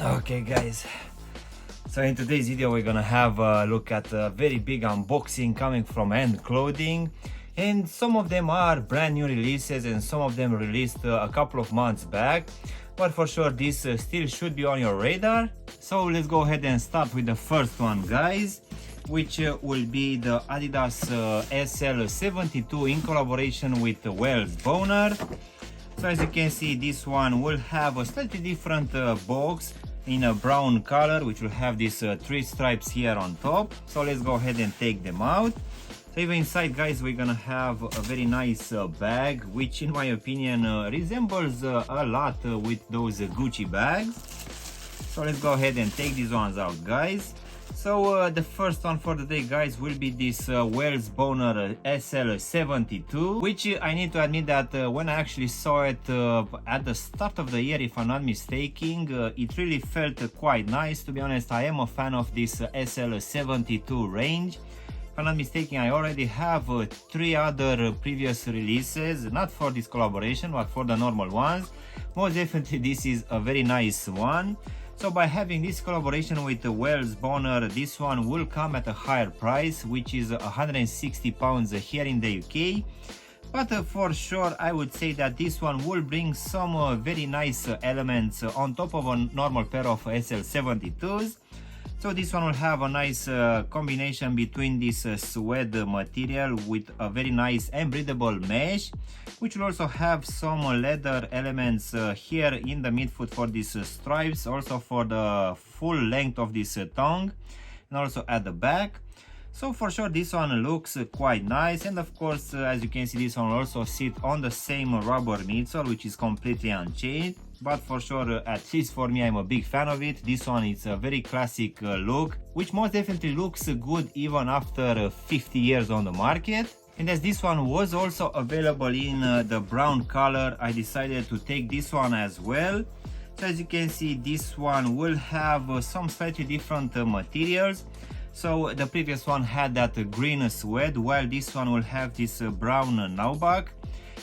Okay guys, so in today's video we're gonna have a look at a very big unboxing coming from Endclothing, and some of them are brand new releases and some of them released a couple of months back, but for sure this still should be on your radar. So let's go ahead and start with the first one, guys, which will be the Adidas SL72 in collaboration with Wells Boner. So as you can see, this one will have a slightly different box in a brown color, which will have these three stripes here on top. So let's go ahead and take them out. So even inside, guys, we're gonna have a very nice bag, which in my opinion resembles a lot with those Gucci bags. So let's go ahead and take these ones out, guys. So the first one for the day, guys, will be this Wells Boner SL72, which I need to admit that when I actually saw it at the start of the year, if I'm not mistaken, it really felt quite nice. To be honest, I am a fan of this SL72 range. If I'm not mistaken, I already have three other previous releases, not for this collaboration, but for the normal ones. Most definitely, this is a very nice one. So by having this collaboration with the Wells Boner, this one will come at a higher price, which is £160 here in the UK. But for sure, I would say that this one will bring some very nice elements on top of a normal pair of SL72s. So this one will have a nice combination between this suede material with a very nice and breathable mesh, which will also have some leather elements here in the midfoot for these stripes, also for the full length of this tongue, and also at the back. So for sure this one looks quite nice, and of course as you can see, this one will also sit on the same rubber midsole, which is completely unchanged. But for sure, at least for me, I'm a big fan of it. This one is a very classic look, which most definitely looks good even after 50 years on the market. And as this one was also available in the brown color, I decided to take this one as well. So as you can see, this one will have some slightly different materials. So the previous one had that green suede, while this one will have this brown nubuck,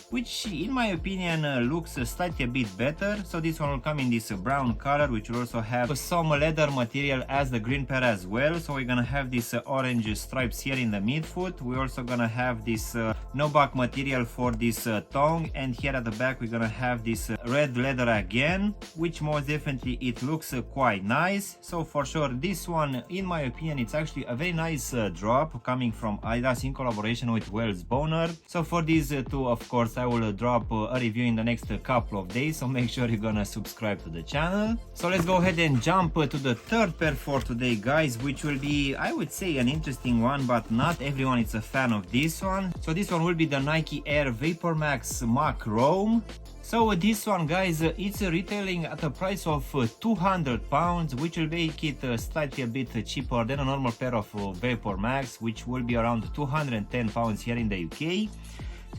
which in my opinion looks slightly a bit better. So this one will come in this brown color, which will also have some leather material as the green pair as well. So we're gonna have these orange stripes here in the midfoot. We're also gonna have this nubuck material for this tongue, and here at the back we're gonna have this red leather again, which most definitely it looks quite nice. So for sure this one, in my opinion, it's actually a very nice drop coming from Adidas in collaboration with Wells Boner. So for these two, of course, I will drop a review in the next couple of days, so make sure you're gonna subscribe to the channel. So let's go ahead and jump to the third pair for today, guys, which will be, I would say, an interesting one, but not everyone is a fan of this one. So this one will be the Nike Air VaporMax Mach Rome. So this one, guys, it's retailing at a price of £200, which will make it slightly a bit cheaper than a normal pair of VaporMax, which will be around £210 here in the UK.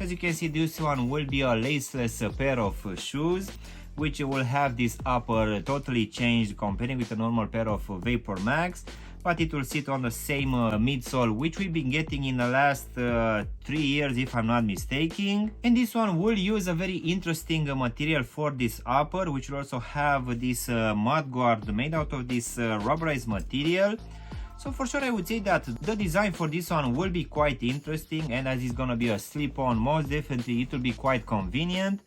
As you can see, this one will be a laceless pair of shoes, which will have this upper totally changed comparing with a normal pair of VaporMax, but it will sit on the same midsole, which we've been getting in the last 3 years, if I'm not mistaken. And this one will use a very interesting material for this upper, which will also have this mud guard made out of this rubberized material. So for sure I would say that the design for this one will be quite interesting, and as it's gonna be a slip-on, most definitely it will be quite convenient.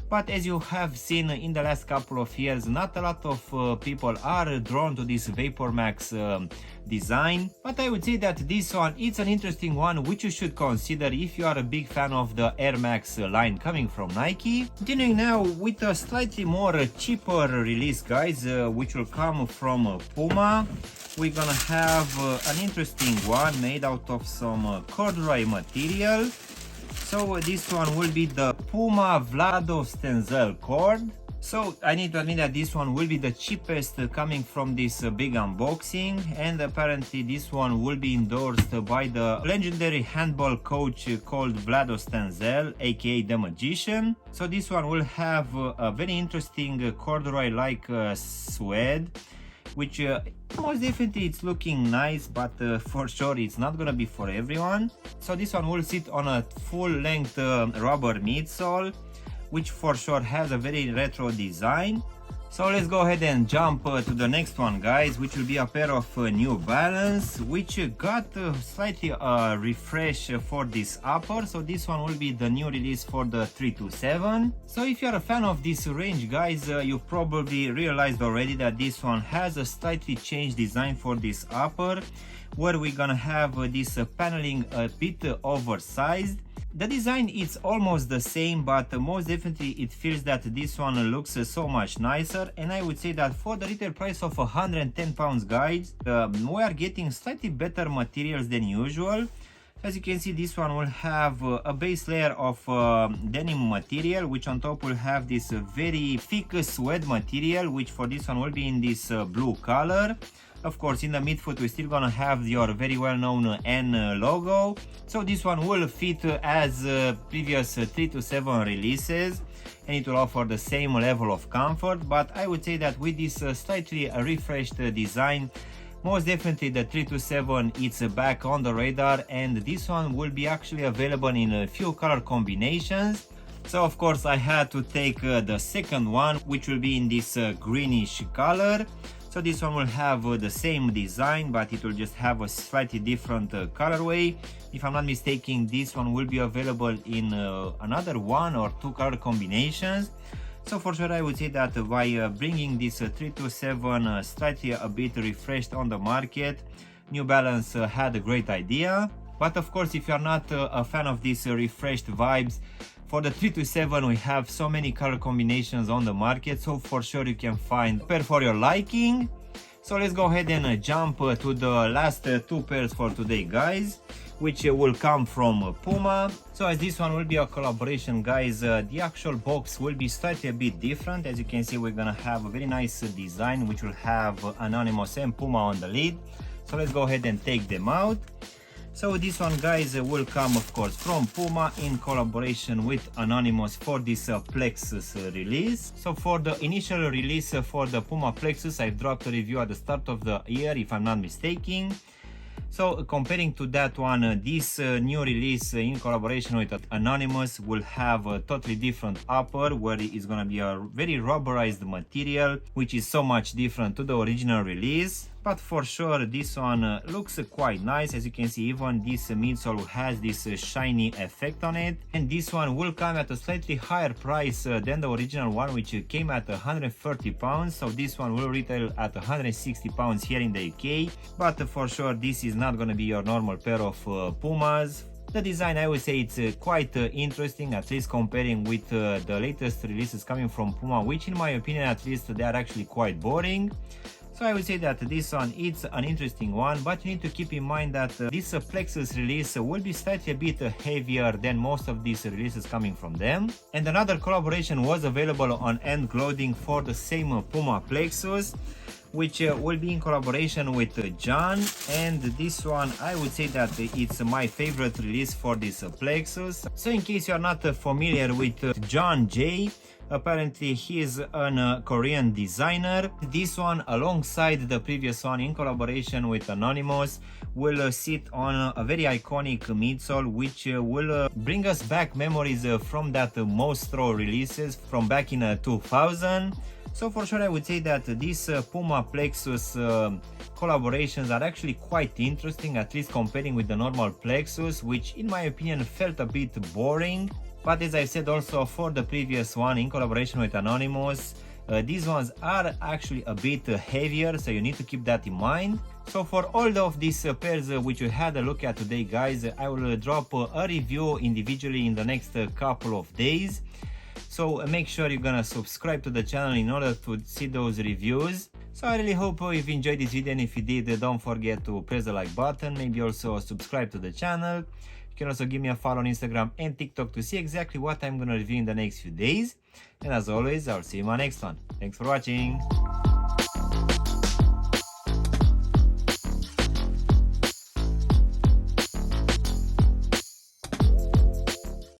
But as you have seen in the last couple of years, not a lot of people are drawn to this VaporMax design. But I would say that this one, it's an interesting one which you should consider if you are a big fan of the Air Max line coming from Nike. Continuing now with a slightly more cheaper release, guys, which will come from Puma. We're gonna have an interesting one made out of some corduroy material. So this one will be the Puma Vlad Stenzel cord. So I need to admit that this one will be the cheapest coming from this big unboxing, and apparently this one will be endorsed by the legendary handball coach called Vlad Stenzel, aka the Magician. So this one will have a very interesting corduroy-like suede, which most definitely it's looking nice, but for sure it's not gonna be for everyone. So this one will sit on a full-length rubber midsole, which for sure has a very retro design. So let's go ahead and jump to the next one, guys, which will be a pair of New Balance, which got slightly refresh for this upper. So this one will be the new release for the 327. So if you're a fan of this range, guys, you probably realized already that this one has a slightly changed design for this upper, where we're gonna have this paneling a bit oversized. The design is almost the same, but most definitely it feels that this one looks so much nicer, and I would say that for the retail price of £110, guys, we are getting slightly better materials than usual. As you can see, this one will have a base layer of denim material, which on top will have this very thick suede material, which for this one will be in this blue color. Of course, in the midfoot we're still gonna have your very well known N logo. So this one will fit as previous 327 releases, and it will offer the same level of comfort. But I would say that with this slightly refreshed design, most definitely the 327 it's back on the radar, and this one will be actually available in a few color combinations. So of course I had to take the second one, which will be in this greenish color. So this one will have the same design, but it will just have a slightly different colorway. If I'm not mistaken, this one will be available in another 1 or 2 color combinations. So for sure I would say that by bringing this 327 slightly a bit refreshed on the market, New Balance had a great idea. But of course, if you're not a fan of these refreshed vibes, for the 327 we have so many color combinations on the market, so for sure you can find a pair for your liking. So let's go ahead and jump to the last 2 pairs for today, guys, which will come from Puma. So as this one will be a collaboration, guys, the actual box will be slightly a bit different. As you can see, we're gonna have a very nice design which will have Anonymous and Puma on the lid. So let's go ahead and take them out. So this one, guys, will come of course from Puma in collaboration with Anonymous for this Plexus release. So for the initial release for the Puma Plexus, I've dropped a review at the start of the year, if I'm not mistaken. So comparing to that one, this new release in collaboration with Anonymous will have a totally different upper, where it's gonna be a very rubberized material, which is so much different to the original release. But for sure this one looks quite nice. As you can see, even this midsole has this shiny effect on it, and this one will come at a slightly higher price than the original one, which came at £130. So this one will retail at £160 here in the UK, but for sure this is not going to be your normal pair of Pumas. The design, I would say, it's quite interesting, at least comparing with the latest releases coming from Puma, which in my opinion at least they are actually quite boring. So I would say that this one is an interesting one, but you need to keep in mind that this Plexus release will be slightly a bit heavier than most of these releases coming from them. And another collaboration was available on Endclothing for the same Puma Plexus, which will be in collaboration with John, and this one I would say that it's my favorite release for this Plexus. So in case you are not familiar with John J, apparently he is a Korean designer. This one, alongside the previous one in collaboration with Anonymous, will sit on a very iconic midsole, which will bring us back memories from that Monstro releases from back in 2000. So for sure I would say that these Puma Plexus collaborations are actually quite interesting, at least comparing with the normal Plexus, which in my opinion felt a bit boring. But as I said also for the previous one in collaboration with Anonymous, these ones are actually a bit heavier, so you need to keep that in mind. So for all of these pairs which we had a look at today, guys, I will drop a review individually in the next couple of days. So make sure you're gonna subscribe to the channel in order to see those reviews. So I really hope you've enjoyed this video, and if you did, don't forget to press the like button, maybe also subscribe to the channel. You can also give me a follow on Instagram and TikTok to see exactly what I'm gonna review in the next few days. And as always, I'll see you in my next one. Thanks for watching.